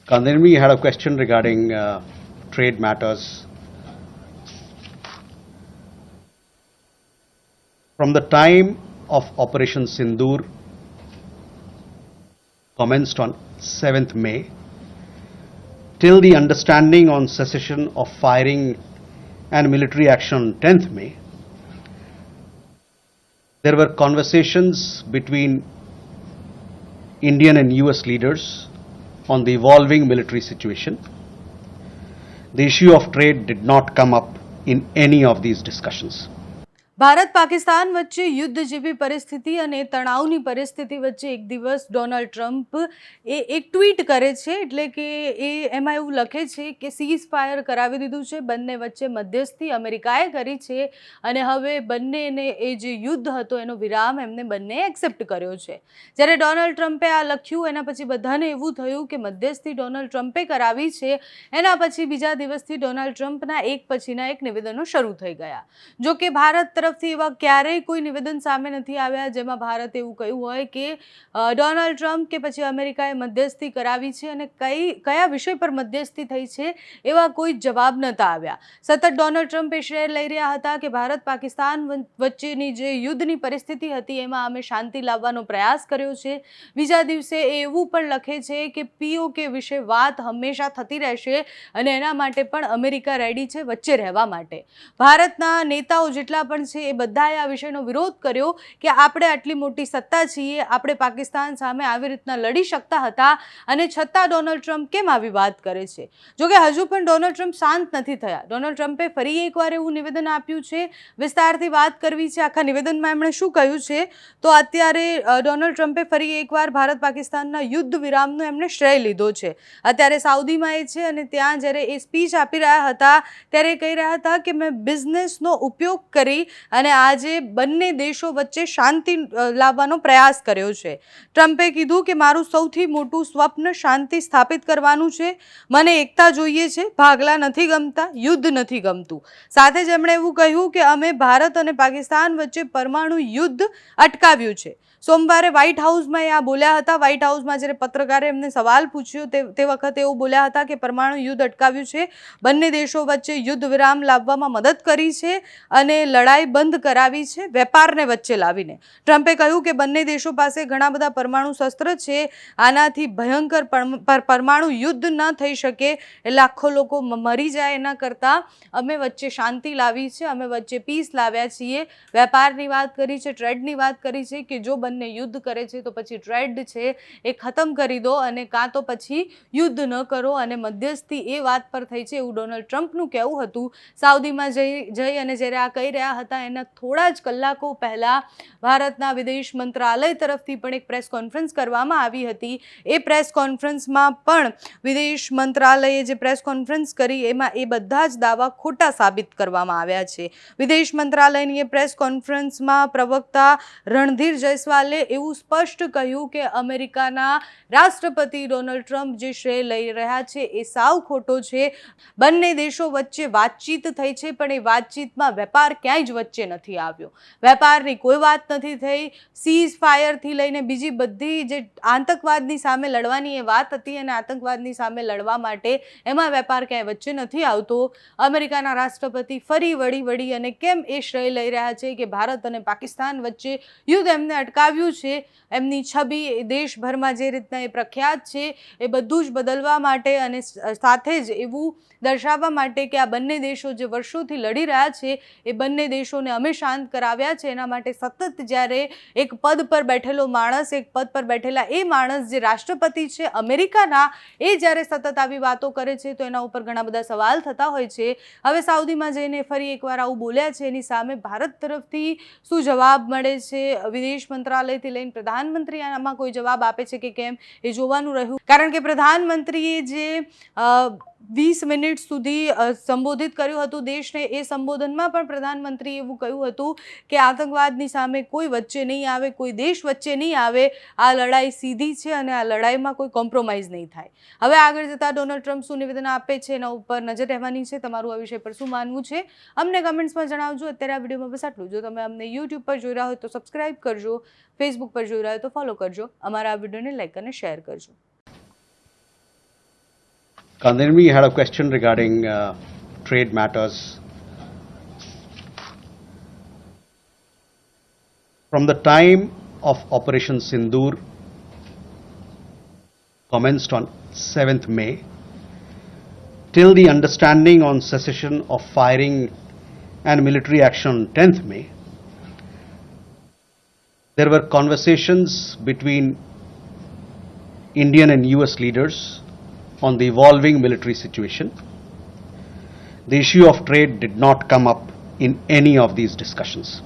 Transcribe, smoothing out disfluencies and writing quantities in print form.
Kandirmi had a question regarding trade matters. From the time of Operation Sindoor commenced on 7th May till the understanding on cessation of firing and military action on 10th May, there were conversations between Indian and US leaders on the evolving military situation. The issue of trade did not come up in any of these discussions. Bharat Pakistan વચ્ચે યુદ્ધ જેવી પરિસ્થિતિ અને તણાવની પરિસ્થિતિ વચ્ચે એક દિવસ ડોનાલ્ડ ટ્રમ્પ એક ટ્વીટ કરે છે, એટલે કે એમાં એવું લખે છે કે સીઝ ફાયર કરાવી દીધું છે, બંને વચ્ચે મધ્યસ્થી અમેરિકાએ કરી છે અને હવે બંનેને એ જે યુદ્ધ હતો એનો વિરામ એમને બંને એક્સેપ્ટ કર્યો છે. જ્યારે ડોનાલ્ડ ટ્રમ્પે આ લખ્યું એના પછી બધાને એવું થયું કે મધ્યસ્થી ડોનાલ્ડ ટ્રમ્પે કરાવી છે. એના પછી બીજા દિવસથી ડોનાલ્ડ ટ્રમ્પના એક પછીના એક નિવેદનો શરૂ થઈ ગયા. જો કે ભારત તરફથી એવા ક્યારેય કોઈ નિવેદન સામે નથી આવ્યા જેમાં ભારતે એવું કહ્યું હોય કે ડોનાલ્ડ ટ્રમ્પ કે પછી અમેરિકાએ મધ્યસ્થી કરાવી છે અને કયા વિષય પર મધ્યસ્થી થઈ છે એવા કોઈ જવાબ નહોતા આવ્યા. સતત ડોનાલ્ડ ટ્રમ્પે શ્રેય લઈ રહ્યા હતા કે ભારત પાકિસ્તાન વચ્ચેની જે યુદ્ધની પરિસ્થિતિ હતી એમાં અમે શાંતિ લાવવાનો પ્રયાસ કર્યો છે. બીજા દિવસે એ એવું પણ લખે છે કે POK વિશે વાત હંમેશા થતી રહેશે અને એના માટે પણ અમેરિકા રેડી છે વચ્ચે રહેવા માટે. ભારતના નેતાઓ જેટલા પણ એ બધાએ આ વિષયનો વિરોધ કર્યો કે આપણે આટલી મોટી સત્તા છીએ, આપણે પાકિસ્તાન સામે આવી રીતના લડી શકતા હતા અને છતાં ડોનાલ્ડ ટ્રમ્પ કેમ આવી વાત કરે છે. જોકે હજુ પણ ડોનાલ્ડ ટ્રમ્પ શાંત નથી થયા. ડોનાલ્ડ ટ્રમ્પે ફરી એકવાર એવું નિવેદન આપ્યું છે. વિસ્તારથી વાત કરવી છે. આખા નિવેદનમાં એમણે શું કહ્યું છે તો અત્યારે ડોનાલ્ડ ટ્રમ્પે ફરી એકવાર ભારત પાકિસ્તાનના યુદ્ધ વિરામનો એમણે શ્રેય લીધો છે. અત્યારે સાઉદીમાં એ છે અને ત્યાં જ્યારે એ સ્પીચ આપી રહ્યા હતા ત્યારે કહી રહ્યા હતા કે મેં બિઝનેસનો ઉપયોગ કરી અને આજે બંને દેશો વચ્ચે શાંતિ લાવવાનો પ્રયાસ કર્યો છે. ટ્રમ્પે કીધું કે મારું સૌથી મોટું સ્વપ્ન શાંતિ સ્થાપિત કરવાનું છે. મને એકતા જોઈએ છે, ભાગલા નથી ગમતા, યુદ્ધ નથી ગમતું. સાથે જ એમણે એવું કહ્યું કે અમે ભારત અને પાકિસ્તાન વચ્ચે પરમાણુ યુદ્ધ અટકાવ્યું છે. સોમવારે વ્હાઇટ હાઉસમાં એ આ બોલ્યા હતા. વ્હાઇટ હાઉસમાં જ્યારે પત્રકારે એમને સવાલ પૂછ્યો તે વખતે એવું બોલ્યા હતા કે પરમાણુ યુદ્ધ અટકાવ્યું છે, બંને દેશો વચ્ચે યુદ્ધ વિરામ લાવવામાં મદદ કરી છે અને લડાઈ બંધ કરાવી છે વેપારને વચ્ચે લાવીને. ટ્રમ્પે કહ્યું કે બંને દેશો પાસે ઘણા બધા પરમાણુ શસ્ત્ર છે. આનાથી ભયંકર પરમાણુ યુદ્ધ ન થઈ શકે, લાખો લોકો મરી જાય, એના કરતાં અમે વચ્ચે શાંતિ લાવી છે, અમે વચ્ચે પીસ લાવ્યા છીએ. વેપારની વાત કરી છે, ટ્રેડની વાત કરી છે કે જો બંને યુદ્ધ કરે છે તો પછી ટ્રેડ છે એ ખતમ કરી દો અને કાં તો પછી યુદ્ધ ન કરો અને મધ્યસ્થી એ વાત પર થઈ છે એવું ડોનાલ્ડ ટ્રમ્પનું કહેવું હતું. સાઉદીમાં જઈ અને જ્યારે આ કહી રહ્યા હતા એના થોડા જ કલાકો પહેલા ભારતના વિદેશ મંત્રાલય તરફથી પણ એક પ્રેસ કોન્ફરન્સ કરવામાં આવી હતી. એ પ્રેસ કોન્ફરન્સમાં પણ વિદેશ મંત્રાલયે જે પ્રેસ કોન્ફરન્સ કરી એમાં એ બધા જ દાવા ખોટા સાબિત કરવામાં આવ્યા છે. વિદેશ મંત્રાલયની એ પ્રેસ કોન્ફરન્સમાં પ્રવક્તા રણધીર જયસ્વાલે એવું સ્પષ્ટ કહ્યું કે અમેરિકાના રાષ્ટ્રપતિ ડોનાલ્ડ ટ્રમ્પ જે શ્રેય લઈ રહ્યા છે એ સાવ ખોટો છે. બંને દેશો વચ્ચે વાતચીત થઈ છે પણ એ વાતચીતમાં વેપાર ક્યાંય જ વચ્ચે નથી આવ્યો. વેપારની કોઈ વાત નથી થઈ. સીઝ ફાયરથી લઈને બીજી બધી જે આતંકવાદની સામે લડવાની એ વાત હતી અને આતંકવાદની સામે લડવા માટે એમાં વેપાર ક્યાંય વચ્ચે નથી આવતો. અમેરિકાના રાષ્ટ્રપતિ ફરી વળી અને કેમ એ શ્રેય લઈ રહ્યા છે કે ભારત અને પાકિસ્તાન વચ્ચે યુદ્ધ એમને અટકાવ્યું છે. એમની છબી દેશભરમાં જે રીતના એ પ્રખ્યાત છે એ બધું જ બદલવા માટે અને સાથે જ એવું દર્શાવવા માટે કે આ બંને દેશો જે વર્ષોથી લડી રહ્યા છે એ બંને દેશોને અમે શાંત કરાવ્યા છે. એના માટે સતત જ્યારે એક પદ પર બેઠેલો માણસ, એક પદ પર બેઠેલા એ માણસ જે રાષ્ટ્રપતિ છે અમેરિકાના, એ જ્યારે સતત આવી વાતો કરે છે તો એના ઉપર ઘણા બધા સવાલ થતા હોય છે. હવે સાઉદીમાં જઈને ફરી એકવાર આવું બોલ્યા છે, એની સામે ભારત તરફથી શું જવાબ મળે છે, વિદેશ મંત્રાલયથી લઈને પ્રધાનમંત્રી આમાં કોઈ જવાબ આપે છે કે કેમ એ જોવાનું રહ્યું. કારણ કે પ્રધાનમંત્રીએ જે 20 મિનિટ સુધી સંબોધિત કર્યું હતું દેશને, એ સંબોધનમાં પણ પ્રધાનમંત્રીએ એવું કહ્યું હતું કે આતંકવાદની સામે કોઈ વચ્ચે નહીં આવે, કોઈ દેશ વચ્ચે નહીં આવે. આ લડાઈ સીધી છે અને આ લડાઈમાં કોઈ કોમ્પ્રોમાઇઝ નહીં થાય. હવે આગળ જતાં ડોનાલ્ડ ટ્રમ્પ શું નિવેદન આપે છે એના ઉપર નજર રહેવાની છે. તમારું આ વિષય પર શું માનવું છે અમને કમેન્ટ્સમાં જણાવજો. અત્યારે આ વિડીયોમાં બસ આટલું. જો તમે અમને યુટ્યુબ પર જોઈ રહ્યા હોય તો સબસ્ક્રાઇબ કરજો, ફેસબુક પર જોઈ રહ્યા હોય તો ફોલો કરજો, અમારા આ વિડીયોને લાઈક અને શેર કરજો. Kandanvi had a question regarding trade matters. From the time of Operation Sindoor commenced on 7th May till the understanding on cessation of firing and military action on 10th May, there were conversations between Indian and US leaders on the evolving military situation. The issue of trade did not come up in any of these discussions.